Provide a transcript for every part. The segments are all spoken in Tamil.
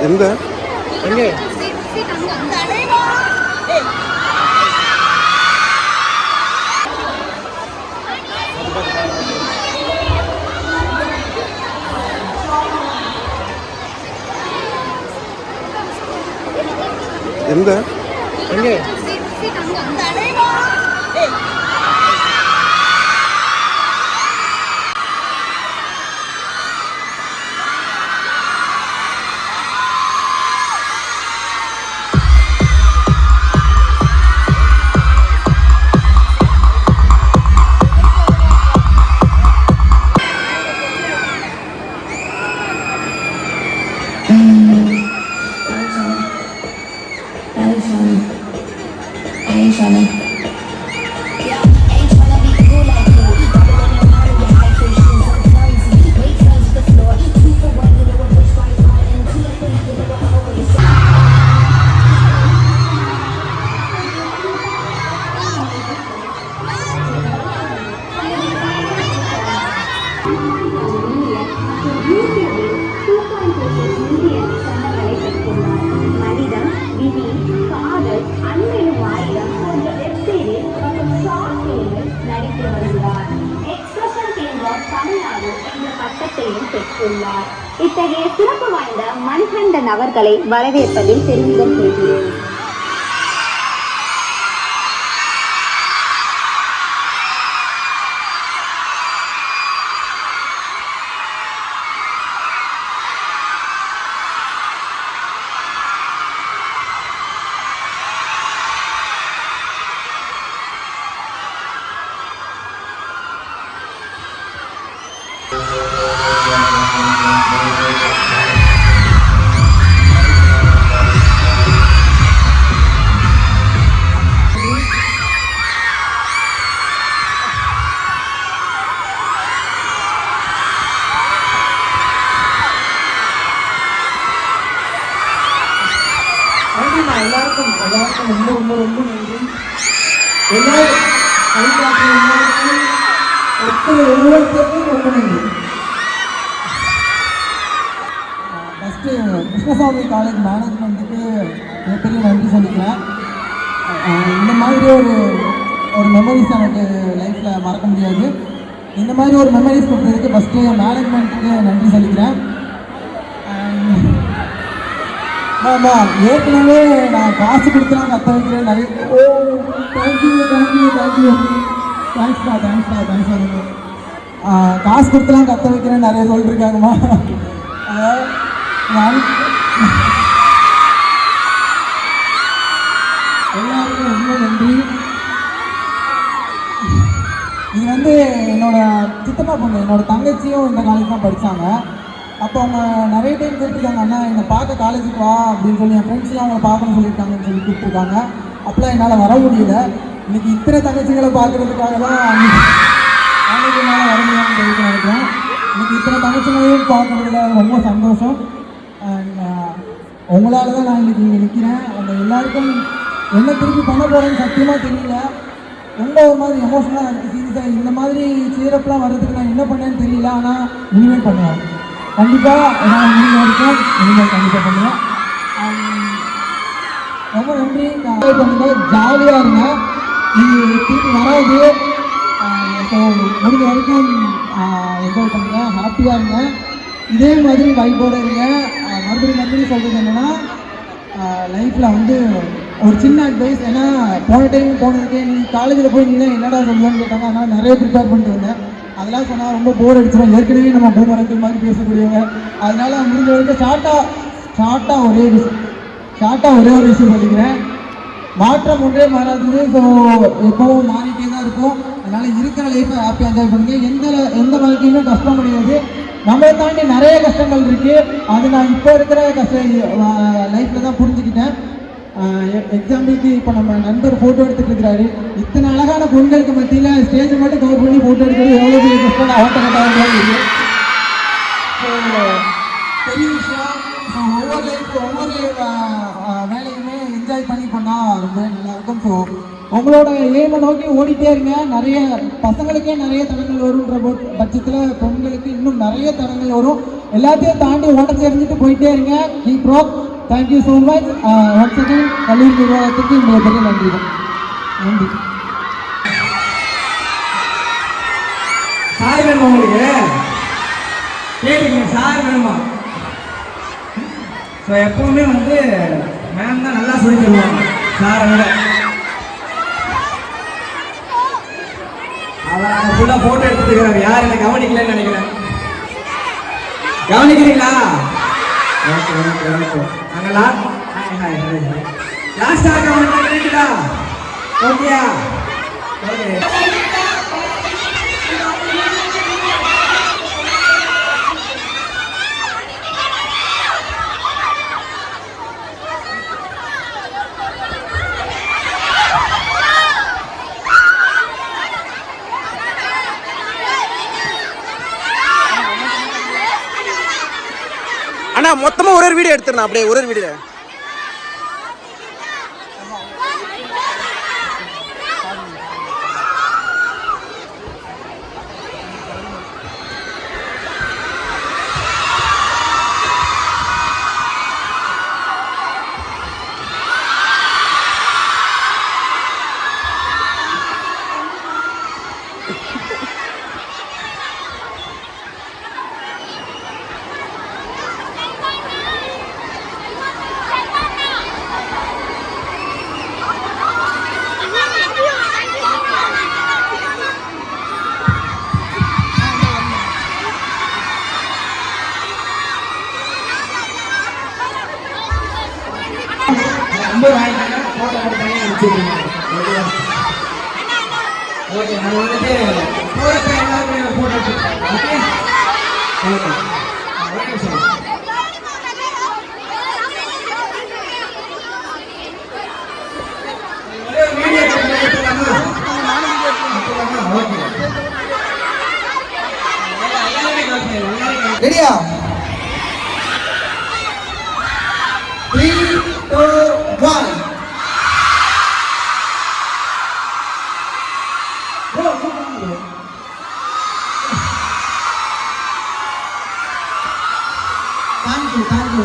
எந்த எங்கே எந்த எங்கே இத்தகைய சிறப்பு வாய்ந்த மணிகண்டன் அவர்களை வரவேற்பதில் பெருமிதம் கொள்கிறேன். எல்லாருக்கும் ரொம்ப ரொம்ப ரொம்ப நன்றி. எல்லாரும் ஒவ்வொருத்தருக்கும் ரொம்ப நன்றி. ஃபஸ்ட்டு கிருஷ்ணசாமி காலேஜ் மேனேஜ்மெண்ட்டுக்கு மிகப்பெரிய நன்றி சொல்லிக்கிறேன். இந்த மாதிரி ஒரு மெமரிஸ் எனக்கு லைஃப்பில் மறக்க முடியாது. இந்த மாதிரி ஒரு மெமரிஸ் கொடுத்ததுக்கு ஃபஸ்ட்டு மேனேஜ்மெண்ட்டுக்கு நன்றி சொல்லிக்கிறேன். ஆமாம், ஏற்கனவே நான் காசு கொடுத்துலாம் கற்று வைக்கிறேன் நிறைய. தேங்க்ஸ்ப்பா. காசு கொடுத்துலாம் கற்று வைக்கிறேன் நிறைய சொல்லியிருக்காங்கம்மா. எல்லாருக்கும் ரொம்ப நன்றி. இது என்னோட சித்தப்பா பொண்ணு, என்னோட தங்கச்சியும் இந்த காலேஜ் தான் படித்தாங்க. அப்போ அவங்க நிறைய டைம் கூப்பிட்டுருக்காங்க, அண்ணா என்னை பார்க்க காலேஜுக்கு வா அப்படின்னு சொல்லி. என் ஃப்ரெண்ட்ஸ்லாம் அவங்கள பார்க்கணும்னு சொல்லியிருக்காங்கன்னு சொல்லி கூப்பிட்டுருக்காங்க. அப்போலாம் என்னால் வர முடியல. இன்றைக்கி இத்தனை தங்கச்சிகளை பார்க்குறதுக்காக தான் அன்றைக்கி என்னால் வர முடியாமல் போயிட்டு நினைக்கிறேன். இன்றைக்கி இத்தனை தங்கச்சிகளையும் பார்க்குறதுல ரொம்ப சந்தோஷம். உங்களால் தான் நான் இன்றைக்கி இங்கே நிற்கிறேன். அவங்க எல்லாருக்கும் என்ன திருப்பி பண்ண போகிறேன்னு சத்தியமாக தெரியல. ரொம்ப ஒரு மாதிரி எமோஷனலாக இருக்குது. சீரியஸாக இந்த மாதிரி சீரப்லாம் வர்றதுக்கு நான் என்ன பண்ணேன்னு தெரியல. ஆனால் இனிமேல் பண்ணுவேன் கண்டிப்பாக. நான் இனிமேல் கண்டிப்பாக பண்ணுவேன். ரொம்ப நன்றி. என்ஜாய் பண்ணுங்கள், ஜாலியாக இருங்க. நீங்கள் திருப்பி வராது. ஸோ முடிஞ்ச வரைக்கும் என்ஜாய் பண்ணுங்கள், ஹாப்பியாக இருங்க. இதே மாதிரி வைப்போடு இருங்க. மறுபடியும் சொல்கிறது என்னென்னா, லைஃப்பில் ஒரு சின்ன அட்வைஸ். ஏன்னா போன டைம் போனதுக்கே நீ காலேஜில் போய் நீ தான் என்னடா சொல்லுவான்னு கேட்டாங்க. ஆனால் நிறைய ப்ரிப்பேர் பண்ணிட்டு வந்தேன். அதெல்லாம் சொன்னால் ரொம்ப போர் அடிச்சிடும். ஏற்கனவே நம்ம பூமரங்கள் மாதிரி பேசக்கூடியவங்க. அதனால் முடிஞ்ச வரைக்கும் ஷார்ட்டாக ஒரே ஒரு விஷயம் சொல்லிக்கிறேன். மாற்றம் ஒன்றே மாறாதது. ஸோ எப்போவும் மாறிட்டே தான் இருக்கும். அதனால் இருக்கிற லைஃப்பை ஹாப்பியாக என்ஜாய் பண்ணுங்கள். எந்த வாழ்க்கையுமே கஷ்டம் கிடையாது. நம்மளை தாண்டி நிறைய கஷ்டங்கள் இருக்குது. அது நான் இப்போ இருக்கிற லைஃப்பில் தான் புரிஞ்சுக்கிட்டேன். எக்ஸாம்பிளுக்கு இப்போ நம்ம நண்பர் ஃபோட்டோ எடுத்துகிட்டு இருக்கிறாரு. இத்தனை அழகான பொண்களுக்கு மத்தியில் ஸ்டேஜ் மட்டும் கவர் பண்ணி ஃபோட்டோ எடுக்கிறது எவ்வளோ பெரிய கஷ்டம் அவட்ட கட்டாக இருக்குது. ஸோ பெரிய விஷயம். ஸோ ஒவ்வொரு வேலையுமே என்ஜாய் பண்ணி பண்ணால் ரொம்ப நல்லாயிருக்கும். ஸோ உங்களோட ஏமை நோக்கி ஓடிட்டே இருங்க. நிறைய பசங்களுக்கே நிறைய தடங்கள் வரும்ன்ற பட்சத்தில் பெண்களுக்கு இன்னும் நிறைய தடங்கள் வரும். எல்லாத்தையும் தாண்டி ஓட்டத்தை எறிஞ்சிட்டு போயிட்டே இருங்க. Keep rock. Thank you so much. Once again கல்லூரி நிர்வாகத்துக்கு மிகப்பெரிய நன்றி தான். நன்றி. சார் வேணுமா உங்களுக்கு? கேட்டுக்கங்க, சார் வேணுமா? ஸோ எப்பவுமே வந்து மேம் தான் நல்லா சொல்லி தருவாங்க சாரை விட. அவர் ஃபுல்லாக ஃபோட்டோ எடுத்துக்கிறாரு. யார் என்ன கவனிக்கலன்னு நினைக்கிறேன். கவனிக்கிறீங்களா? Okay okay okay. அங்கே லாஸ்டாக கவனிக்கா கேட்டுடா. ஓகேயா? ஓகே. அண்ணா மொத்தமா ஒரு வீடியோ எடுத்துறேன். அப்படியே ஒரு வீடியோ. நம்பர் வாங்கிட்டாங்க, ஃபோட்டோ எடுத்து தனியாக அனுப்பிச்சுடுங்க. ஓகே, நான் வந்துட்டு போகிறப்ப எல்லாருமே ஃபோட்டோ எடுத்துக்கிறேன். Okay okay. Okay sir. Video எடுத்துக்கலாமா? ஓகே. ரெடியா? 3, 2, 1. Thank you.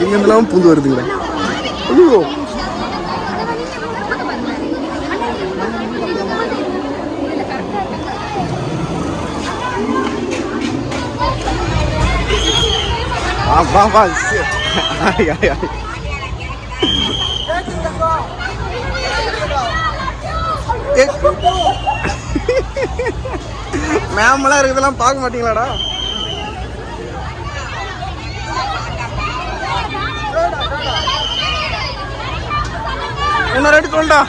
இங்கெல்லாம் பூந்து வருதுங்களா? ஐயோ வா வா. மேம்லாம் இருக்குதெல்லாம் பார்க்க மாட்டீங்களாடா? என்ன ரெடி சொல்டா.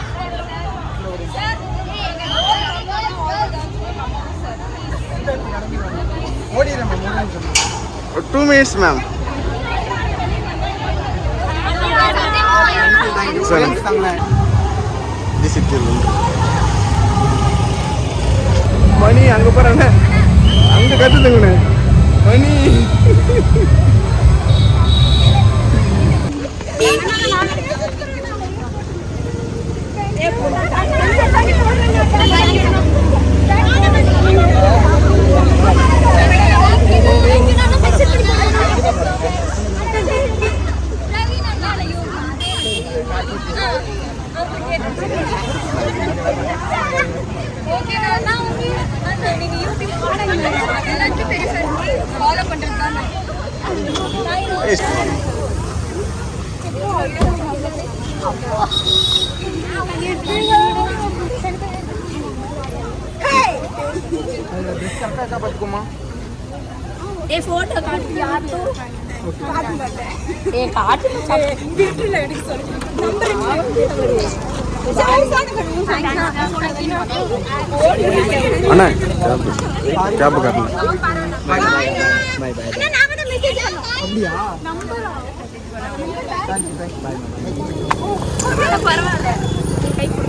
2 minutes ma'am. Excellent. This is மணி அங்க போறானே, அங்க கத்துதுங்கண்ணே மணி. ஃபாலோ பண்றது தானே. ये फोटो काट दिया तो ये काट बिल्कुल लेडी सॉरी नंबर அண்ணா கேப் காட்டணும். அப்படியா? பரவாயில்ல